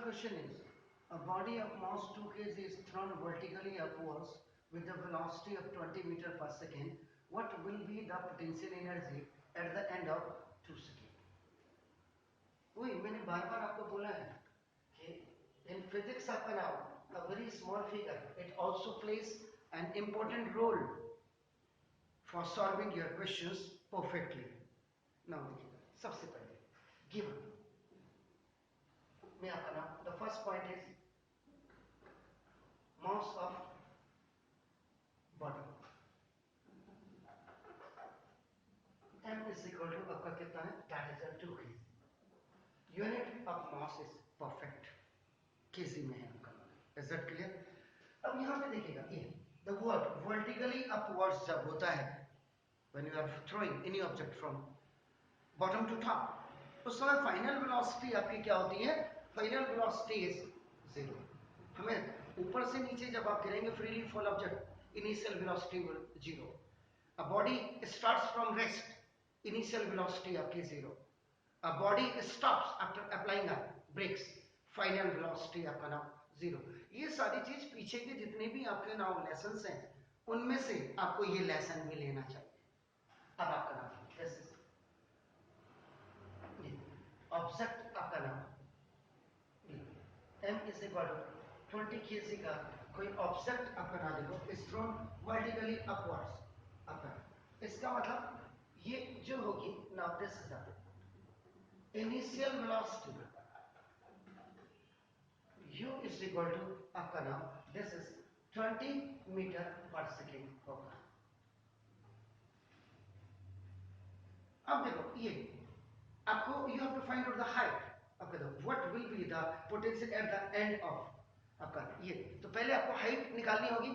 question is, a body of mass 2 kg is thrown vertically upwards with a velocity of 20 meter per second. What will be the potential energy at the end of 2 seconds? वही मैंने बार बार आपको बोला है कि in physics आपका नाम a very small figure, it also plays an important role for solving your questions perfectly. Now देखिएगा, सबसे पहले given में आपका नाम, the first point is mass of body m is equal to आपका कितना है, that is 2 kg. Unit of mass is perfect, kg में है आपका. Is that clear? अब यहाँ पे देखिएगा ये the word vertically upwards जब होता है when you are throwing any object from bottom to top, उस समय फाइनल वेलोसिटी आपकी क्या होती है? Final velocity is 0. हमें ऊपर से नीचे जब आप गिरेंगे freely fall object, initial velocity 0. A body starts from rest, initial velocity आपकी 0. A body stops after applying brakes, final velocity आपका नाम 0. ये सारी चीज पीछे के जितने भी आपके नाम लेसन्स हैं उनमें से आपको ये लेसन भी लेना चाहिए. अब आपका नाम ऑब्जेक्ट आपका नाम m is equal to 20 kg का कोई ऑब्जेक्ट आपका नाम देखो इज थ्रोन वर्टिकली अपवर्ड्स आपका. इसका मतलब ये जो होगी now this is initial velocity u is equal to आपका नाम दिस इज 20 मीटर पर सेकेंड होगा. अब देखो ये आपको you have to find out the height. आपका देखो what will be the potential at the end of आपका ये, तो पहले आपको हाइट निकालनी होगी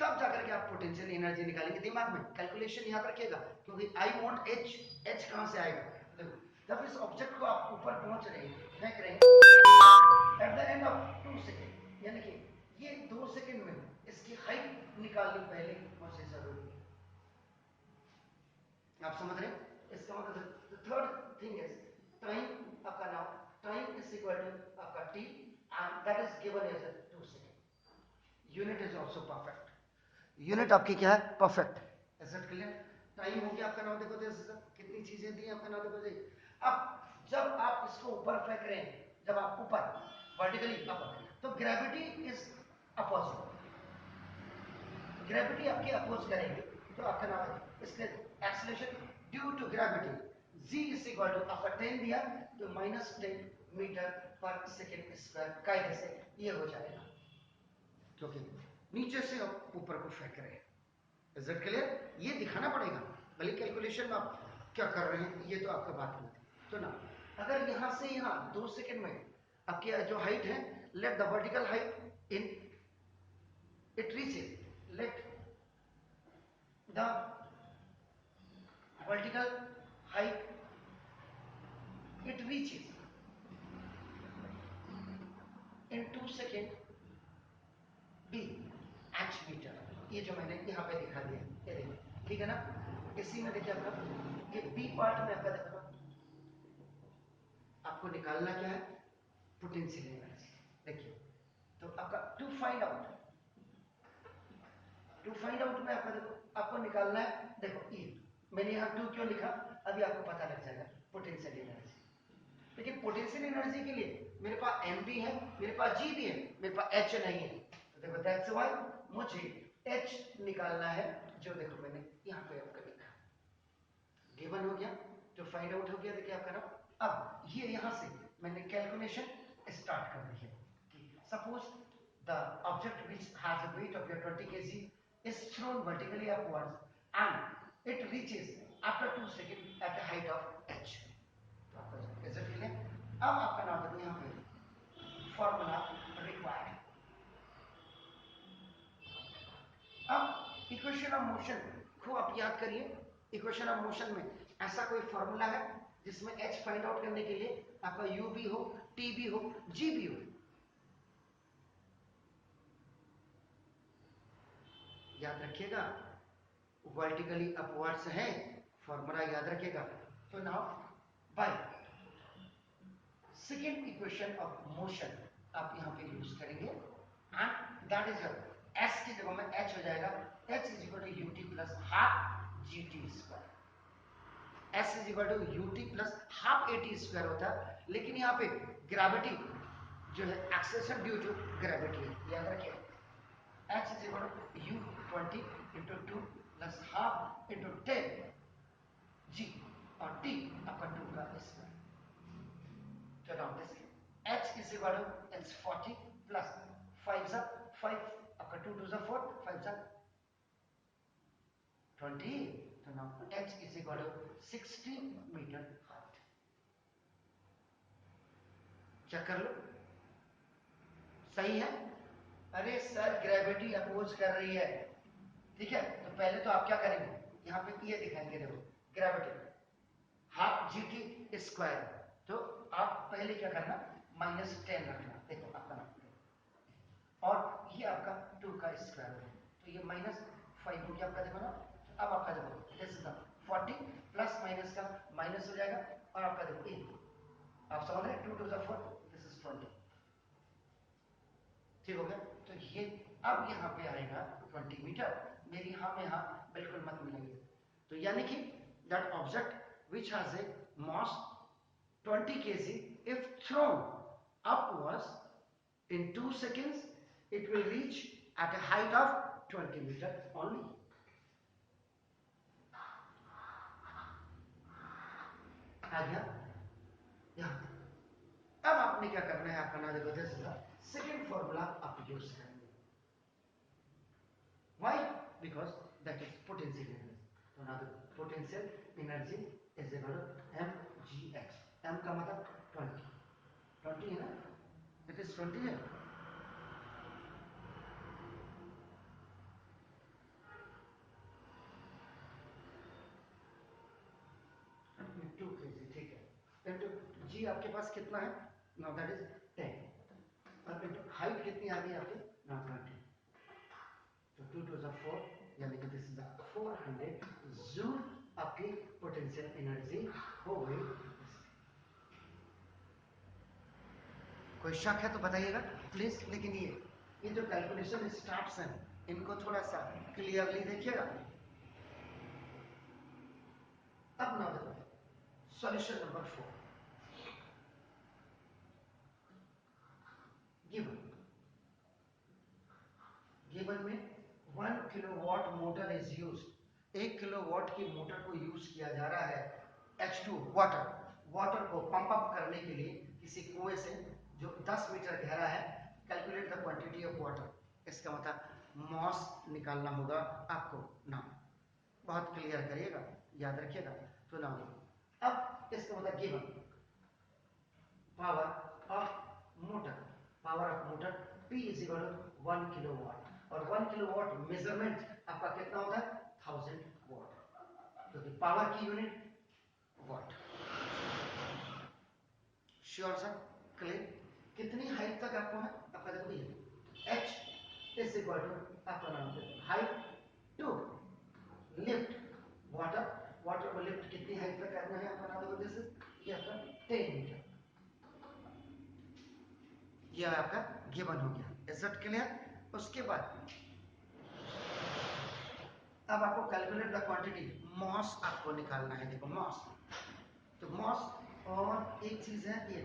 तब जाकर के आप पोटेंशियल एनर्जी निकालेंगे. दिमाग में कैलकुलेशन याद रखिएगा क्योंकि आई वांट h कहां से आएगा. देखो जब इस ऑब्जेक्ट को आप ऊपर पहुंच रहे हैं फेंक रहे हैं at the end of 2 second, यानी कि ये 2 सेकंड में इसकी हाइट निकालनी पहले मुझे जरूरी है. आप समझ रहे हैं? इसका मतलब the third thing is time आपका नाम time is equal to आपका t and that is given as a 2 second. Unit is also perfect. Unit आपकी क्या है? Perfect. Is that clear? Time हो गया आपका नाम देखो कितनी चीजें दी आपका नाम देखो. अब जब आप इसको ऊपर फेंक रहे हैं, जब आप ऊपर वर्टिकली अपर, तो ग्रेविटी इज अपोजिट. ग्रेविटी आपकी अपोज करेंगे तो आपका नाम है इसके acceleration due to gravity g is equal to आपका 10 दिया तो -10 मीटर पर सेकेंड स्क्वायर कायदे से ये हो जाएगा क्योंकि नीचे से आप ऊपर को फेंक रहे हैं. Is it clear? ये दिखाना पड़ेगा भले कैलकुलेशन में आप क्या कर रहे हैं ये तो आपका बात नहीं. तो ना अगर यहां से यहां 2 सेकंड में आपकी जो हाइट है, let the vertical height in it reaches, let the vertical height it reaches in 2 second b h meter. ये जो मैंने यहाँ पे दिखा दिया ये देखिए, ठीक है ना. इसी में देखिए आपका ये b पार्ट में आपका देखो आपको निकालना क्या है? Potential energy. देखिए तो आपका टू फाइंड आउट में आपका देखो आपको निकालना है. देखो ये मैंने यहाँ 2 क्यों लिखा अभी आपको पता लग जाएगा. पोटेंशियल एनर्जी, लेकिन पोटेंशियल एनर्जी के लिए मेरे पास m भी है, मेरे पास g भी है, मेरे पास h नहीं है. तो देखो दैट्स व्हाई मुझे h निकालना है, जो देखो मैंने यहाँ पे आपका लिखा. गिवन हो गया तो फाइंड आउट हो गया. देखिए आपका नाम. अब ये यहाँ से मैंने कैलकुलेशन स्टार्ट कर दी है कि suppose the object which has a weight of 20 kg is thrown vertically upwards and it reaches after 2 seconds at a height of h. Is it clear? अब आपका नाम देखो यहाँ पे फॉर्मूला रिक्वायर्ड. अब इक्वेशन ऑफ मोशन को आप याद करिए. इक्वेशन ऑफ मोशन में ऐसा कोई फॉर्मूला है जिसमें h फाइंड आउट करने के लिए आपका u भी हो, t भी हो, g भी हो. याद रखिएगा वर्टिकली अपवर्ड्स है, फॉर्मूला याद रखिएगा. तो now by second equation of motion आप यहाँ पे यूज करेंगे एंड दैट इज एस की जगह में एच हो जाएगा, h is equal to u t plus half g t square. S is equal to u t plus half a t square होता है, लेकिन यहाँ पे ग्रेविटी जो है एक्सेलरेशन ड्यू टू ग्रेविटी है, याद रखिए h is equal to u 20 into 2 plus half into 10 g और टी अपन 2 का स्क्वायर। चलो हम this h is equal to it's 40 plus 5 is 5 आपका 2 to the 4 5 is 20, तो now h is equal to 60 metre height. Check कर लो सही है। अरे सर ग्रेविटी अपोज कर रही है, ठीक है, तो पहले तो आप क्या करेंगे, यहाँ पे ये दिखाएंगे, देखो gravity half g t square, तो आप पहले क्या करना -10 रखना, देखो आपका और ये आपका 2 का स्क्वायर है, तो ये -5 हो गया आपका, देखो ना। अब आपका देखो this is the 40 plus minus का माइनस हो जाएगा और आपका देखो ए, आप समझ रहे हैं 2 to the 4 दिस इज 20, ठीक हो गया। तो ये अब यहाँ पे आएगा 20 मीटर, मेरी हाँ में हाँ बिल्कुल मत मिलाइए। तो यानी कि that object which has a mass 20 kg if thrown upwards in 2 seconds it will reach at a height of 20 meter only। आ गया यहाँ। अब आपने क्या करना है, आपका ना देखो this is the second formula आप यूज करेंगे। Why? Because that is potential energy। तो ना देखो potential energy is equal to mgx। m का मतलब 20 है ना, it is 20 है। 2 kg, ठीक है, इंटू जी आपके पास कितना है, नाउ दैट इज 10 और इंटू हाइट कितनी आ गई आपकी, नाउ 20, तो 2 to the 4 यानी कि दिस इज 400 जूल आपकी पोटेंशियल एनर्जी हो गई। कोई शक है तो बताइएगा प्लीज, लेकिन ये जो कैलकुलेशन स्टार्ट्स हैं इनको थोड़ा सा क्लियरली देखिएगा। अब ना देखो सॉल्यूशन नंबर 4 गिवन, गिवन में 1 kilowatt motor is use, 1 kilowatt की मोटर को यूज किया जा रहा है H2 वाटर, वाटर को पंप अप करने के लिए किसी कुएं से जो 10 मीटर गहरा है। Calculate the quantity of water, इसका मतलब मॉस निकालना होगा आपको ना, बहुत क्लियर करिएगा, याद रखिएगा। तो ना अब इसका मतलब given power of motor, power of motor P is equal to 1 kilowatt, और 1 किलोवाट मेजरमेंट आपका कितना होता है 1000 वाट, तो पावर की unit watt. Sure sir, clear. कितनी हाइट तक आपको है, आपका देखो ये H इज इक्वल टू आपका नाम है height to lift water, water को लिफ्ट कितनी हाइट तक करना है आपका नाम देखो, दिस ये आपका 10 मीटर, ये आपका गिवन हो गया, इज इट क्लियर। उसके बाद अब आपको कैलकुलेट द क्वांटिटी, मॉस आपको निकालना है, देखो मॉस, तो मॉस और एक चीज है ये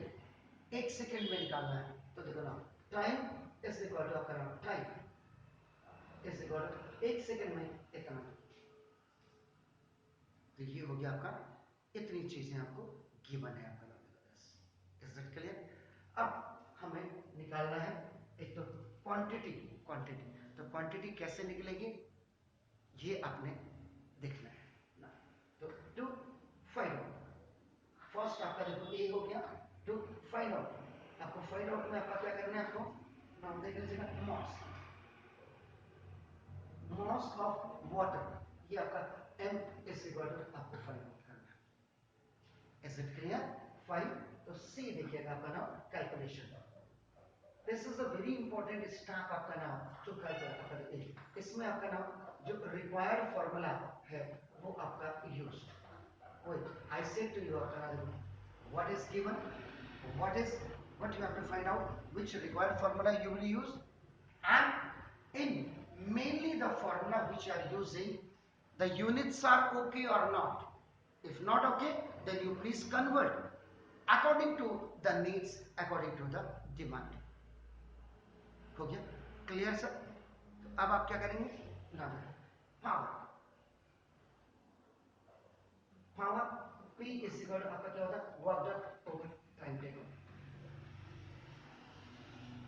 1 सेकंड में निकालना है, तो देखो ना टाइम इज इक्वल टू आपका time is equal to 1 second में इतना, तो ये हो गया आपका, इतनी चीजें आपको गिवन है आपका, इज इट क्लियर। अब हमें निकालना है एक तो क्वांटिटी, क्वांटिटी तो क्वांटिटी कैसे निकलेगी ये आपने देखना है ना। तो टू फाइंड आउट, फर्स्ट आपका देखो ए हो गया, टू फाइंड आउट, आपको फाइंड आउट में आपका क्या करना है, आपको नाम देख लीजिएगा मॉस, मॉस ऑफ वाटर, ये आपका m इज इक्वल टू आपको फाइंड आउट करना है, इज इट क्लियर। फाइंड, तो सी देखिएगा आपका नाम calculation, this is a very important step आपका नाम जो कैलकुलेट, इसमें आपका नाम जो रिक्वायर्ड फार्मूला है वो आपका use, wait I said to you आपका नाम what is given, what is what you have to find out which required formula you will use, and in mainly the formula which you are using, the units are okay or not. If not okay, then you please convert according to the needs, according to the demand. हो गया clear sir? तो अब आप क्या करेंगे ना, power power P is equal to आपका क्या होता है work done over time taken.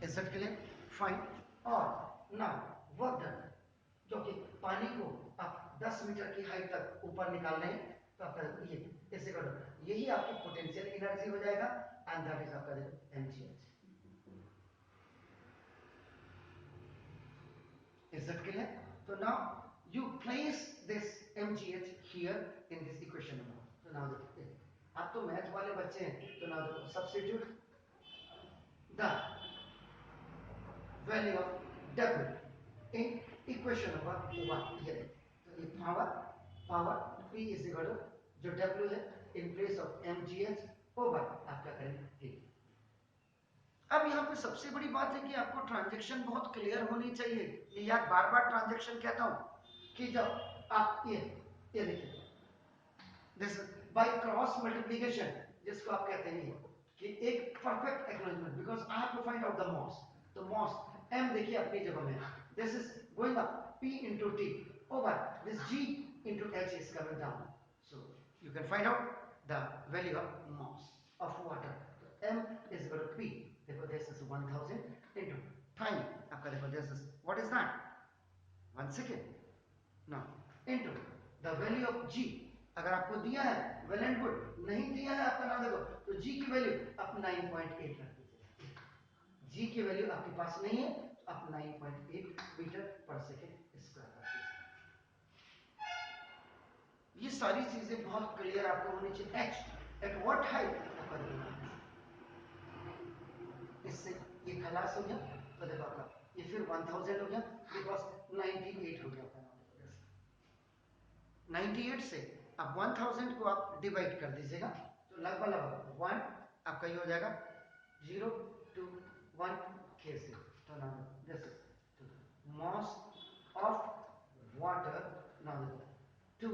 Is that clear? Fine. और नाउ वर्क डन, क्योंकि पानी को आप 10 मीटर की हाइट तक ऊपर निकाल रहे हैं तो आपका ये इज इक्वल टू यही आपकी पोटेंशियल एनर्जी हो जाएगा एंड दैट इज आपका देखो mgh. Is that clear? So now you place this mgh here in this equation number. So now देखिए आप तो मैथ वाले बच्चे हैं, तो now देखो substitute the value of w in equation number 1. ये तो ये power p is equal to जो w है in place of mgh over आप क्या करेंगे a. अब यहाँ पे सबसे बड़ी बात है कि आपको ट्रांजैक्शन बहुत क्लियर होनी चाहिए. ये यार बार बार ट्रांजैक्शन कहता हूँ कि जब आप ये देखिए दिस बाय क्रॉस मल्टीप्लिकेशन, जिसको आप कहते हैं कि एक perfect acknowledgement, because I have to find out the mass. तो मॉस m देखिए अपनी जगह में, this is going up p into t over this g into h is coming down. So you can find out the value of mass of water. So m is equal to p. देखो this is 1000 into time. आपका देखो this is what is that? 1 second. Now into the value of g. अगर आपको दिया है well and good, नहीं दिया है आपका नाम देखो तो g की वैल्यू आप 9.8 रख दीजिए. g की वैल्यू आपके पास नहीं है तो आप 9.8 मीटर पर सेकेंड स्क्वायर रख दीजिए. ये सारी चीजें बहुत क्लियर आपको होनी चाहिए. h at what height आपका देखो, इससे ये खलास हो गया तो देखो आपका ये फिर 1000 हो गया बिकॉज 98 हो गया. 98 से अब 1000 को आप डिवाइड कर दीजिएगा तो लगभग लगभग 1 आपका ये हो जाएगा 0 to 1 k से. तो now this is mass of water now to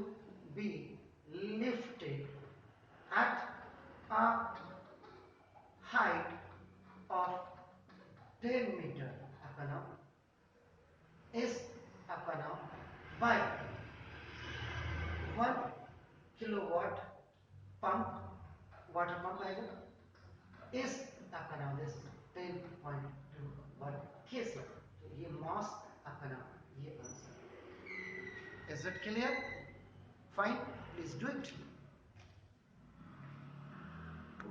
be lifted at a height of 10 meter आपका नाम is आपका नाम by 1 kilowatt pump, water pump आएगा is आपका नाम दिस 10.21 kg. तो ये मास आपका नाम ये answer. Is it clear? Fine, please do it.